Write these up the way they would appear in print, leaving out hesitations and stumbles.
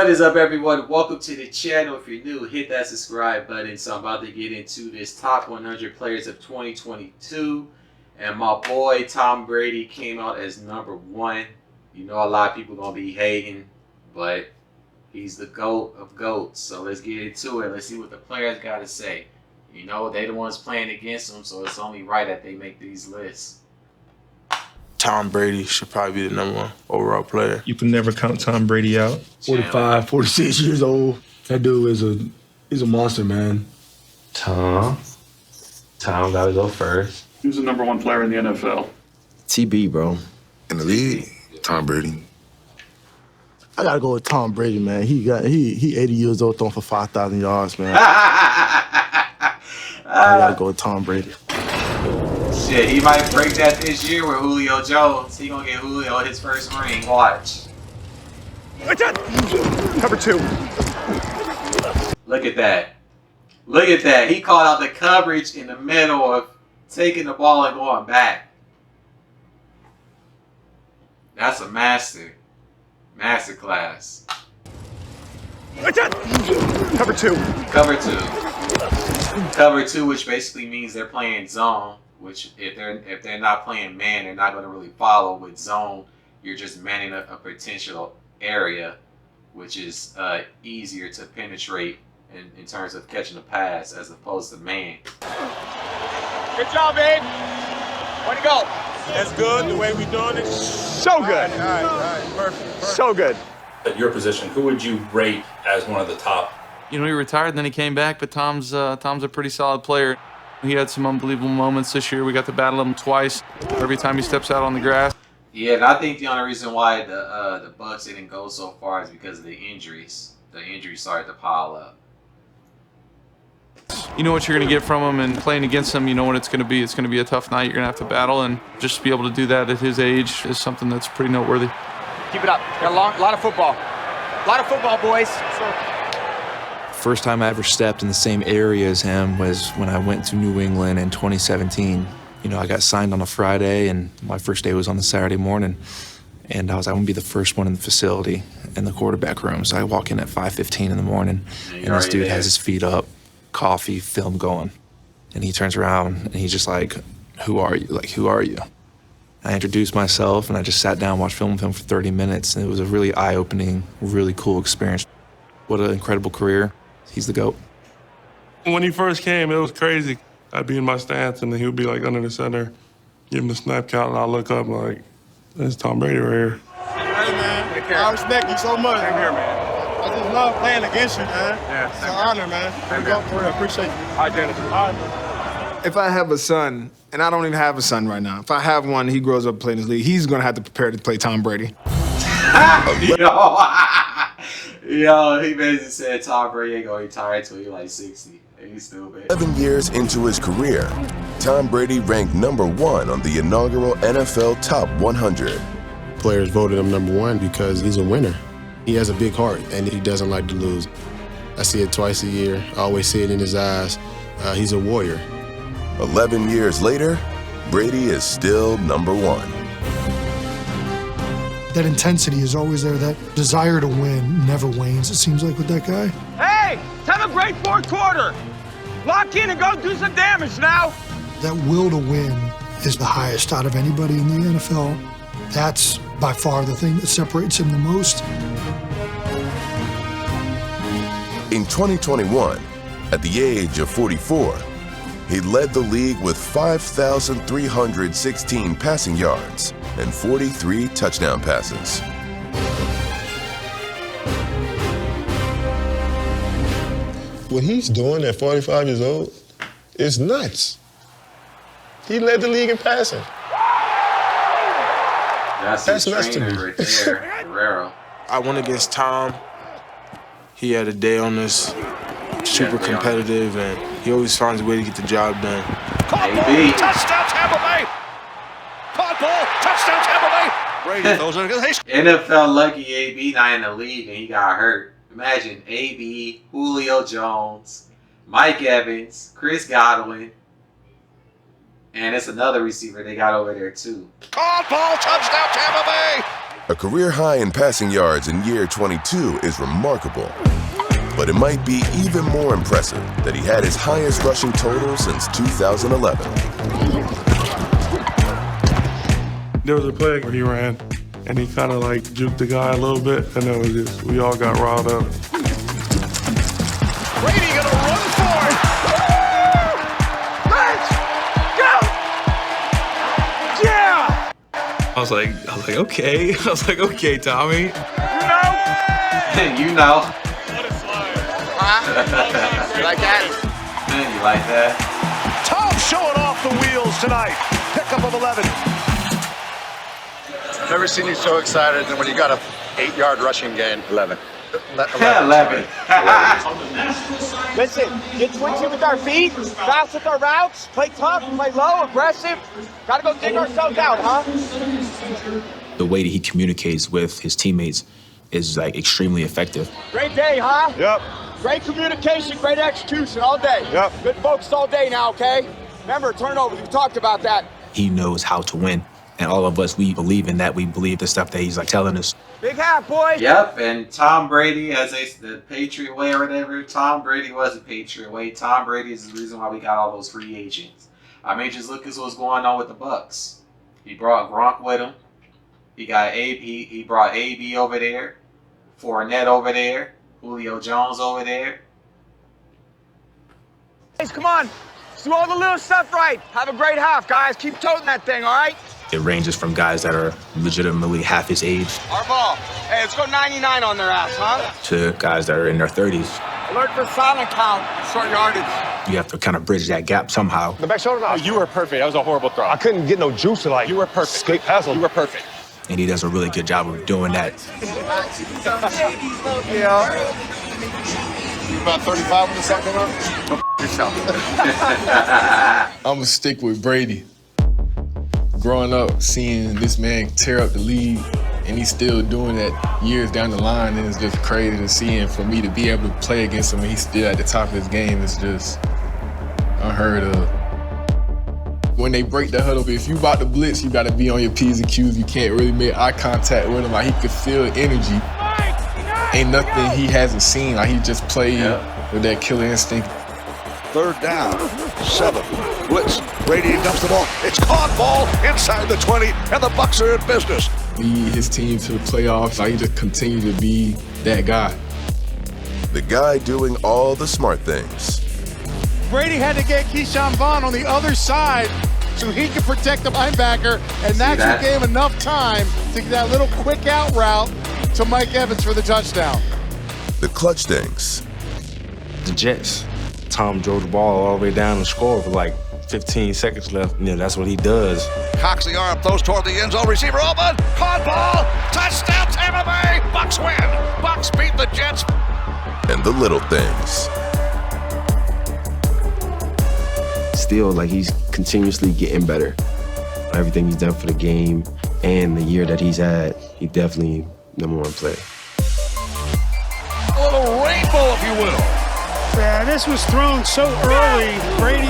What is up, everyone? Welcome to the channel. If you're new, hit that subscribe button. So I'm about to get into this top 100 players of 2022. And my boy Tom Brady came out as #1. You know a lot of people going to be hating, but he's the GOAT of GOATs. So let's get into it. Let's see what the players got to say. You know, they the ones playing against them, so it's only right that they make these lists. Tom Brady should probably be the #1 overall player. You can never count Tom Brady out. 45, 46 years old. That dude is a monster, man. Tom gotta go first. Who's the #1 player in the NFL? TB, bro. In the league, Tom Brady. I gotta go with Tom Brady, man. He 80 years old, throwing for 5,000 yards, man. I gotta go with Tom Brady. Shit, he might break that this year with Julio Jones. He gonna get Julio his first ring. Watch. Cover 2. Look at that. Look at that. He called out the coverage in the middle of taking the ball and going back. That's a master class. Cover 2. Cover 2, which basically means they're playing zone. Which if they're not playing man, they're not going to really follow. With zone, you're just manning a potential area, which is easier to penetrate in terms of catching a pass as opposed to man. Good job, Abe. Way to go. That's good, the way we're doing it. So good. All right, perfect. So good. At your position, who would you rate as one of the top? You know, he retired and then he came back, but Tom's a pretty solid player. He had some unbelievable moments this year. We got to battle him twice every time he steps out on the grass. Yeah, and I think the only reason why the Bucs didn't go so far is because of the injuries. The injuries started to pile up. You know what you're going to get from him, and playing against him, you know what it's going to be. It's going to be a tough night. You're going to have to battle, and just to be able to do that at his age is something that's pretty noteworthy. Keep it up. Got a lot of football. A lot of football, boys. First time I ever stepped in the same area as him was when I went to New England in 2017. You know, I got signed on a Friday, and my first day was on the Saturday morning. And I was going to be the first one in the facility in the quarterback room. So I walk in at 5:15 in the morning, and this dude has his feet up, coffee, film going. And he turns around, and he's just like, "Who are you? Like, who are you?" I introduced myself, and I just sat down and watched film with him for 30 minutes. And it was a really eye-opening, really cool experience. What an incredible career. He's the GOAT. When he first came, it was crazy. I'd be in my stance, and then he would be like under the center, give him the snap count, and I'll look up like, "That's Tom Brady right here." Hey, man. I respect you so much. Same here, man. I just love playing against you, man. Yeah, It's an honor, man. I appreciate you. Hi, Dennis. Hi. If I have a son, and I don't even have a son right now, if I have one, he grows up playing this league, he's going to have to prepare to play Tom Brady. Yo, he basically said Tom Brady ain't gonna retire until he's like 60. He's stupid. 11 years into his career, Tom Brady ranked #1 on the inaugural NFL Top 100. Players voted him #1 because he's a winner. He has a big heart, and he doesn't like to lose. I see it twice a year. I always see it in his eyes. He's a warrior. 11 years later, Brady is still #1. That intensity is always there. That desire to win never wanes, it seems like, with that guy. Hey, have a great fourth quarter. Lock in and go do some damage now. That will to win is the highest out of anybody in the NFL. That's by far the thing that separates him the most. In 2021, at the age of 44, he led the league with 5,316 passing yards and 43 touchdown passes. What he's doing at 45 years old is nuts. He led the league in passing. That's nuts to me. right there, Guerrero. I went against Tom. He had a day on us, super competitive, and he always finds a way to get the job done. AB. Touchdown, Tampa Bay. Caught ball. Touchdown, Tampa Bay. Brady throws it. NFL lucky AB not in the league and he got hurt. Imagine AB, Julio Jones, Mike Evans, Chris Godwin, and it's another receiver they got over there too. Caught ball. Touchdown, Tampa Bay. A career high in passing yards in year 22 is remarkable. But it might be even more impressive that he had his highest rushing total since 2011. There was a play where he ran, and he kind of like juked the guy a little bit, and then we all got riled up. Brady gonna run for it. Let's go! Yeah! I was like, okay. I was like, okay, Tommy. You know. You like that? You like that? Tom showing off the wheels tonight. Pickup of 11. Never seen you so excited than when you got a 8-yard rushing gain. 11. 11. Listen, get twitchy with our feet, fast with our routes, play tough, play low, aggressive. Gotta go dig ourselves out, huh? The way that he communicates with his teammates is like extremely effective. Great day, huh? Yep. Great communication, great execution all day. Yep. Good focus all day now, okay? Remember, turnovers, we talked about that. He knows how to win. And all of us, we believe in that. We believe the stuff that he's like telling us. Big half, boys. Yep, and Tom Brady, as the Patriot way or whatever, Tom Brady was a Patriot way. Tom Brady is the reason why we got all those free agents. I mean, just look at what's going on with the Bucs. He brought Gronk with him. He got he brought AB over there, Fournette over there, Julio Jones over there. Guys, come on. Let's do all the little stuff right. Have a great half, guys. Keep toting that thing, all right? It ranges from guys that are legitimately half his age Our ball. Hey, let's go 99 on their ass, huh? to guys that are in their 30s. Alert for silent count, short yardage. You have to kind of bridge that gap somehow. The back shoulder. Oh, you were perfect. That was a horrible throw. I couldn't get no juice to like. You were perfect. Skate Hassel. You were perfect. And he does a really good job of doing that. Yeah. You about 35 when the sun come out? Yourself. I'm gonna stick with Brady. Growing up, seeing this man tear up the league, and he's still doing that years down the line, and it's just crazy to see him. For me to be able to play against him, and he's still at the top of his game, is just unheard of. When they break the huddle, if you about to blitz, you gotta be on your P's and Q's. You can't really make eye contact with him. Like, he could feel energy. Ain't nothing he hasn't seen. Like, he just played with that killer instinct. 3rd down, 7. Blitz. Brady dumps the ball. It's caught ball inside the 20, and the Bucs are in business. Lead his team to the playoffs. Like, he just continue to be that guy. The guy doing all the smart things. Brady had to get Keyshawn Vaughn on the other side so he could protect the linebacker, and that's what gave him enough time to get that little quick out route to Mike Evans for the touchdown. The clutch things. The Jets. Tom drove the ball all the way down and scored with like 15 seconds left. You know, that's what he does. Cocks the arm, throws toward the end zone. Receiver open. Caught ball. Touchdown, Tampa Bay. Bucs win. Bucs beat the Jets. And the little things. Still, like, he's continuously getting better. Everything he's done for the game and the year that he's had, he definitely #1 player. A little rainbow, if you will. Yeah, this was thrown so early. Brady,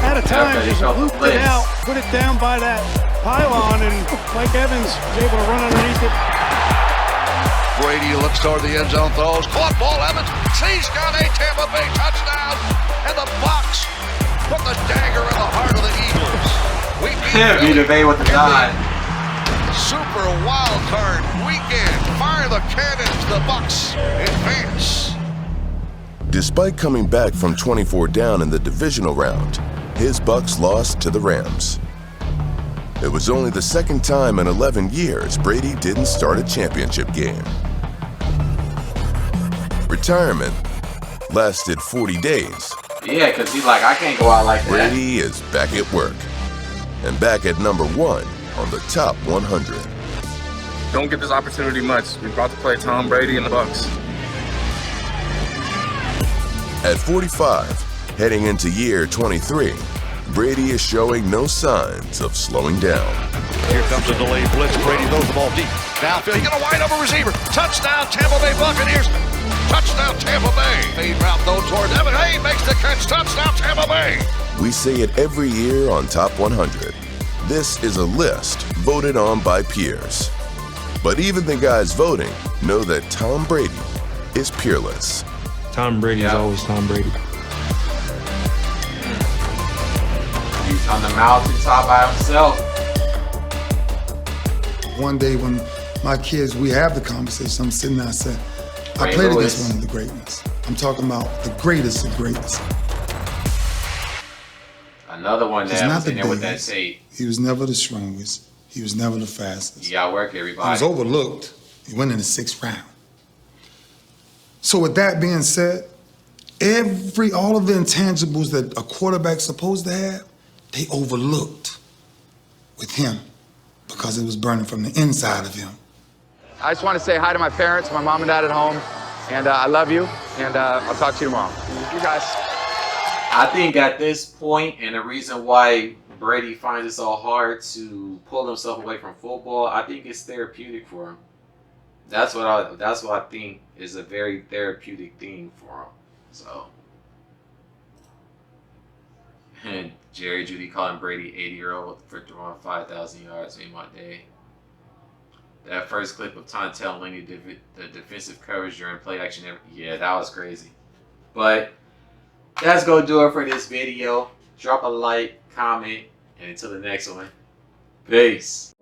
out of time, just looped it out, put it down by that pylon, and Mike Evans was able to run underneath it. Brady looks toward the end zone, throws. Caught ball, Evans. He's got a Tampa Bay touchdown. And the Bucs put the dagger in the heart of the Eagles. We beat the Bay with the nod. Super wild card weekend. Fire the cannons. The Bucs advance. Despite coming back from 24 down in the divisional round, his Bucs lost to the Rams. It was only the second time in 11 years Brady didn't start a championship game. Retirement lasted 40 days. Yeah, because he's like, I can't go out like that. Brady is back at work and back at #1 on the top 100. Don't get this opportunity much. We're about to play Tom Brady and the Bucs. At 45, heading into year 23, Brady is showing no signs of slowing down. Here comes a delayed blitz. Brady throws the ball deep. Downfield, he's got a wide open receiver. Touchdown, Tampa Bay Buccaneers. Touchdown, Tampa Bay. Fade route though toward Evan. Hey, makes the catch. Touchdown, Tampa Bay. We say it every year on Top 100. This is a list voted on by peers. But even the guys voting know that Tom Brady is peerless. Tom Brady is always Tom Brady. He's on the mountaintop by himself. One day when my kids, we have the conversation, I'm sitting there, I said, I Ray played Lewis. against one of the great ones. I'm talking about the greatest of greats. Another one He's that not was the in there with that biggest. tape. He was never the strongest. He was never the fastest. You got work, He everybody. was overlooked. He went in the 6th round. So with that being said, all of the intangibles that a quarterback's supposed to have, they overlooked with him because it was burning from the inside of him. I just want to say hi to my parents, my mom and dad at home, and I love you, and I'll talk to you tomorrow. You guys. I think at this point, and the reason why Brady finds it so hard to pull himself away from football, I think it's therapeutic for him. That's what I think is a very therapeutic thing for him. So, and Jerry Judy calling Brady 80-year-old for throwing 5,000 yards in my day. That first clip of Tom telling the defensive coverage during play action, yeah, that was crazy. But that's going to do it for this video. Drop a like, comment, and until the next one, peace.